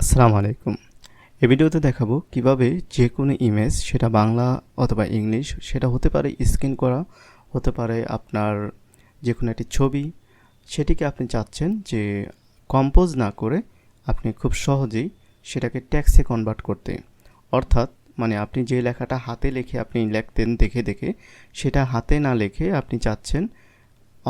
আসসালামু আলাইকুম। এই ভিডিওতে দেখাবো কিভাবে যে কোনো ইমেজ সেটা বাংলা অথবা ইংলিশ সেটা হতে পারে স্ক্যান করা, হতে পারে আপনার যে কোনো একটি ছবি, সেটিকে আপনি চাচ্ছেন যে কম্পোজ না করে আপনি খুব সহজেই সেটাকে টেক্সটে কনভার্ট করতে। অর্থাৎ মানে আপনি যে লেখাটা হাতে লিখে আপনি লিখতেন দেখে দেখে সেটা হাতে না লিখে আপনি চাচ্ছেন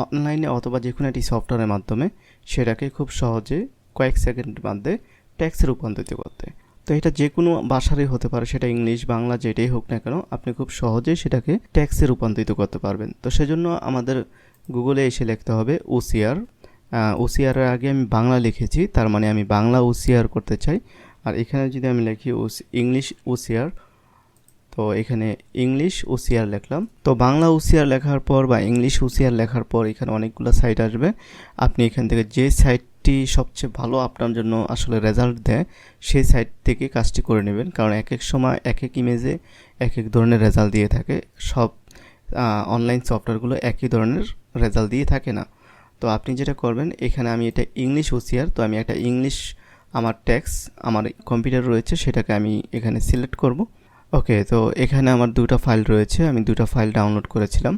অনলাইনে অথবা যে কোনো একটি সফটওয়্যারের মাধ্যমে সেটাকে খুব সহজে কয়েক সেকেন্ডের মধ্যে টেক্সটে রূপান্তরিত করতে। তো এটা যে কোনো ভাষারই হতে পারে, সেটা ইংলিশ বাংলা যেটাই হোক না কেন, আপনি খুব সহজেই সেটাকে টেক্সটে রূপান্তরিত করতে পারবেন। তো সেজন্য আমাদের গুগলে এসে লিখতে হবে ওসিআর। ওসিআর এর আগে আমি বাংলা লিখেছি, তার মানে আমি বাংলা ওসিআর করতে চাই। আর এখানে যদি আমি লিখি ইংলিশ ওসিআর, তো এখানে ইংলিশ ওসিআর লিখলাম। তো বাংলা ওসিআর লেখার পর বা ইংলিশ ওসিআর লেখার পর এখানে অনেকগুলো সাইট আসবে। আপনি এখান থেকে যে সাইটটি সবচেয়ে ভালো আপনার জন্য আসলে রেজাল্ট দেয় সেই সাইট থেকে কাজটি করে নেবেন, কারণ এক এক সময় এক এক ইমেজে এক এক ধরনের রেজাল্ট দিয়ে থাকে। সব অনলাইন সফটওয়্যারগুলো একই ধরনের রেজাল্ট দিয়ে থাকে না। তো আপনি যেটা করবেন, এখানে আমি এটা ইংলিশ ওসিআর, তো আমি একটা ইংলিশ আমার টেক্সট আমার কম্পিউটার রয়েছে সেটাকে আমি এখানে সিলেক্ট করব। ওকে, তো এখানে আমার দুটো ফাইল রয়েছে, আমি দুটো ফাইল ডাউনলোড করেছিলাম,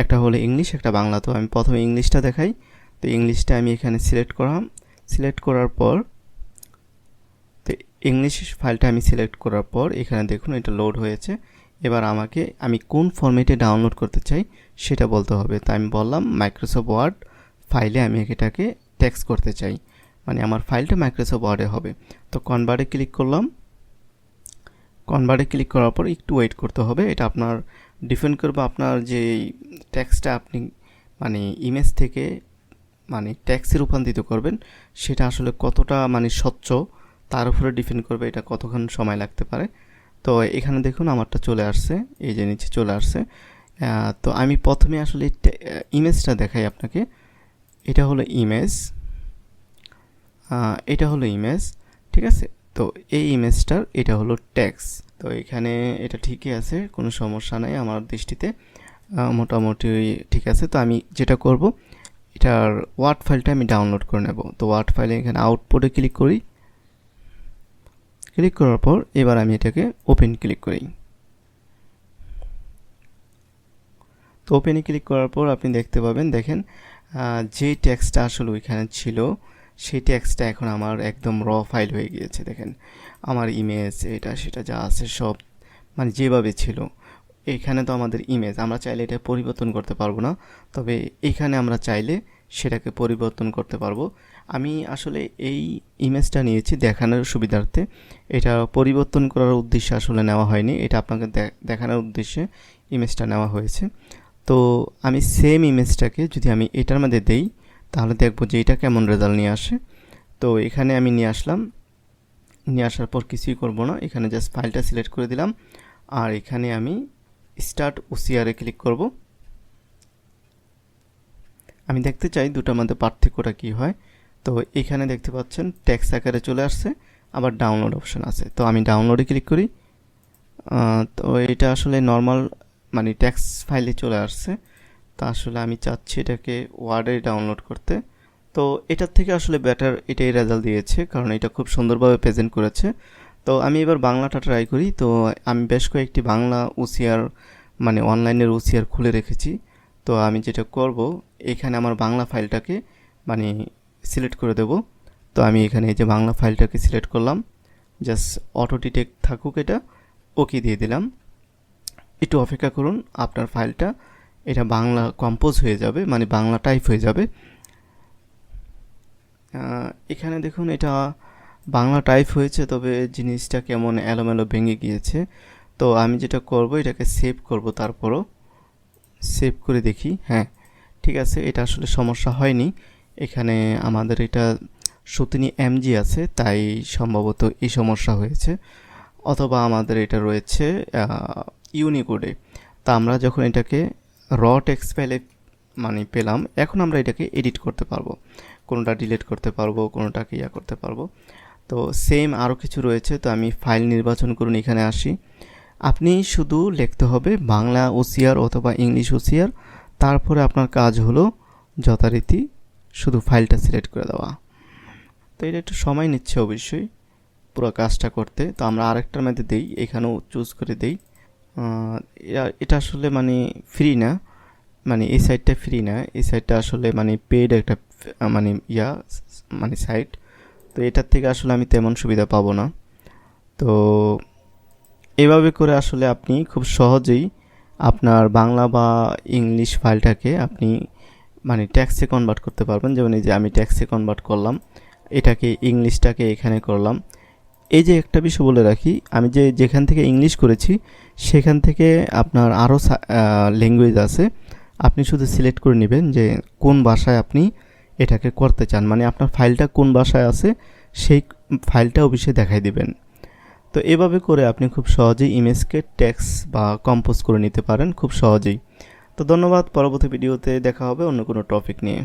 একটা হলো ইংলিশ, একটা বাংলা। তো আমি প্রথমে ইংলিশটা দেখাই। তো ইংলিশটা আমি এখানে সিলেক্ট করলাম। সিলেক্ট করার পর তো ইংলিশ ফাইলটা আমি সিলেক্ট করার পর এখানে দেখুন এটা লোড হয়েছে। এবার আমি কোন ফরম্যাটে ডাউনলোড করতে চাই সেটা বলতে হবে। তাই আমি বললাম মাইক্রোসফট ওয়ার্ড ফাইলে আমি এটাকে টেক্সট করতে চাই, মানে আমার ফাইলটা মাইক্রোসফট ওয়ার্ডে হবে। তো কনভার্টে ক্লিক করলাম। কনভার্টে ক্লিক করার পর একটু ওয়েট করতে হবে, এটা আপনার ডিপেন্ড করবে আপনার যে টেক্সটটা আপনি মানে ইমেজ থেকে মানে টেক্সটে রূপান্তরিত করবেন সেটা আসলে কতটা মানে স্বচ্ছ তার উপরে ডিপেন্ড করবে এটা কতক্ষণ সময় লাগতে পারে। তো এখানে দেখুন আমারটা চলে আসছে, এই যে নিচে চলে আসছে। তো আমি প্রথমে আসলে ইমেজটা দেখাই আপনাকে। এটা হলো ইমেজ, এটা হলো ইমেজ, ঠিক আছে। তো এই ইমেজটার এটা হলো টেক্সট। তো এখানে এটা ঠিকই আছে, কোনো সমস্যা নাই আমার দৃষ্টিতে, মোটামুটি ঠিক আছে। তো আমি যেটা করব, এটার ওয়ার্ড ফাইলটা আমি ডাউনলোড করে নেব। তো ওয়ার্ড ফাইলে এখানে আউটপুটে ক্লিক করি। ক্লিক করার পর এবার আমি এটাকে ওপেন ক্লিক করি। তো ওপেনে ক্লিক করার পর আপনি দেখতে পাবেন, দেখেন যে টেক্সটটা আসলে ওইখানে ছিল সেই টেক্সটটা এখন আমার একদম র ফাইল হয়ে গিয়েছে। দেখেন আমার ইমেজ এটা সেটা যা আছে সব মানে যেভাবে ছিল। এখানে তো আমাদের ইমেজ, আমরা চাইলে এটা পরিবর্তন করতে পারবো না, তবে এখানে আমরা চাইলে সেটাকে পরিবর্তন করতে পারবো। আমি আসলে এই ইমেজটা নিয়েছি দেখানোর সুবিধার্থে, এটা পরিবর্তন করার উদ্দেশ্যে আসলে নেওয়া হয়নি, এটা আপনাকে দেখানোর উদ্দেশ্যে ইমেজটা নেওয়া হয়েছে। তো আমি সেম ইমেজটাকে যদি আমি এটার মধ্যে দেই তাহলে দেখব যে এটা কেমন রেজাল্ট নিয়ে আসে। তো এখানে আমি নিয়ে আসলাম, নিয়ে আসার পর কিছুই করব না, এখানে জাস্ট ফাইলটা সিলেক্ট করে দিলাম। আর এখানে আমি স্টার্ট ওসিআরে ক্লিক করব। আমি দেখতে চাই দুটার মধ্যে পার্থক্যটা কী হয়। তো এখানে দেখতে পাচ্ছেন টেক্সট আকারে চলে আসছে, আবার ডাউনলোড অপশন আছে। তো আমি ডাউনলোডে ক্লিক করি। তো এটা আসলে নর্মাল মানে টেক্সট ফাইলে চলে আসছে। তো আসলে আমি চাচ্ছি এটাকে ওয়ার্ডে ডাউনলোড করতে। তো এটার থেকে আসলে বেটার এটাই রেজাল্ট দিয়েছে, কারণ এটা খুব সুন্দরভাবে প্রেজেন্ট করেছে। তো আমি এবার বাংলাটা ট্রাই করি। তো আমি বেশ কয়েকটি বাংলা ওসিআর মানে অনলাইনের ওসিআর খুলে রেখেছি। তো আমি যেটা করব, এখানে আমার বাংলা ফাইলটাকে মানে সিলেক্ট করে দেব। তো আমি এখানে এই যে বাংলা ফাইলটাকে সিলেক্ট করলাম, জাস্ট অটো ডিটেক্ট থাকুক, এটা ওকে দিয়ে দিলাম। একটু অপেক্ষা করুন, আপনার ফাইলটা এটা বাংলা কম্পোজ হয়ে যাবে, মানে বাংলা টাইপ হয়ে যাবে। এখানে দেখুন এটা বাংলা টাইপ হয়েছে, তবে জিনিসটা কেমন এলোমেলো ভেঙে গিয়েছে। তো আমি যেটা করব, এটাকে সেভ করব, তারপরও সেভ করে দেখি। হ্যাঁ ঠিক আছে, এটা আসলে সমস্যা হয়নি। এখানে আমাদের এটা 17 MG আছে, তাই সম্ভবত এই সমস্যা হয়েছে, অথবা আমাদের এটা রয়েছে ইউনিকোডে। তা আমরা যখন এটাকে র টেক্সট ফাইলে মানে পেলাম, এখন আমরা এটাকে এডিট করতে পারবো, কোনোটা ডিলিট করতে পারবো, কোনোটাকে করতে পারবো। তো সেম আরও কিছু রয়েছে। তো আমি ফাইল নির্বাচন করুন, এখানে আসি। আপনি শুধু লিখতে হবে বাংলা ওসিআর অথবা ইংলিশ ওসিআর, তারপরে আপনার কাজ হলো যথারীতি শুধু ফাইলটা সিলেক্ট করে দেওয়া। তো এটা একটু সময় নিচ্ছে অবশ্যই, পুরো কাজটা করতে। তো আমরা আরেকটার মধ্যে দেই, এখানেও চুজ করে দেই। এটা আসলে মানে ফ্রি না, মানে এই সাইটটা ফ্রি না, এই সাইটটা আসলে মানে পেইড একটা মানে মানে সাইট। তো এটার থেকে আসলে আমি তেমন সুবিধা পাবো না। তো এভাবে করে আসলে আপনি খুব সহজেই আপনার বাংলা বা ইংলিশ ফাইলটাকে আপনি মানে ট্যাক্সে কনভার্ট করতে পারবেন। যেমন এই যে আমি ট্যাক্সে কনভার্ট করলাম, এটাকে ইংলিশটাকে এখানে করলাম। এই যে একটা বিষয় বলে রাখি, আমি যেখান থেকে ইংলিশ করেছি সেখান থেকে আপনার আরও ল্যাঙ্গুয়েজ আছে, আপনি শুধু সিলেক্ট করে নেবেন যে কোন ভাষায় আপনি এটাকে করতে চান, মানে আপনার ফাইলটা কোন ভাষায় আছে সেই ফাইলটা অবশ্যই দেখাই দিবেন। তো এভাবে করে আপনি খুব সহজেই ইমেজকে টেক্সট বা কম্পোজ করে নিতে পারেন খুব সহজেই। তো ধন্যবাদ, পরবর্তী ভিডিওতে দেখা হবে অন্য কোনো টপিক নিয়ে।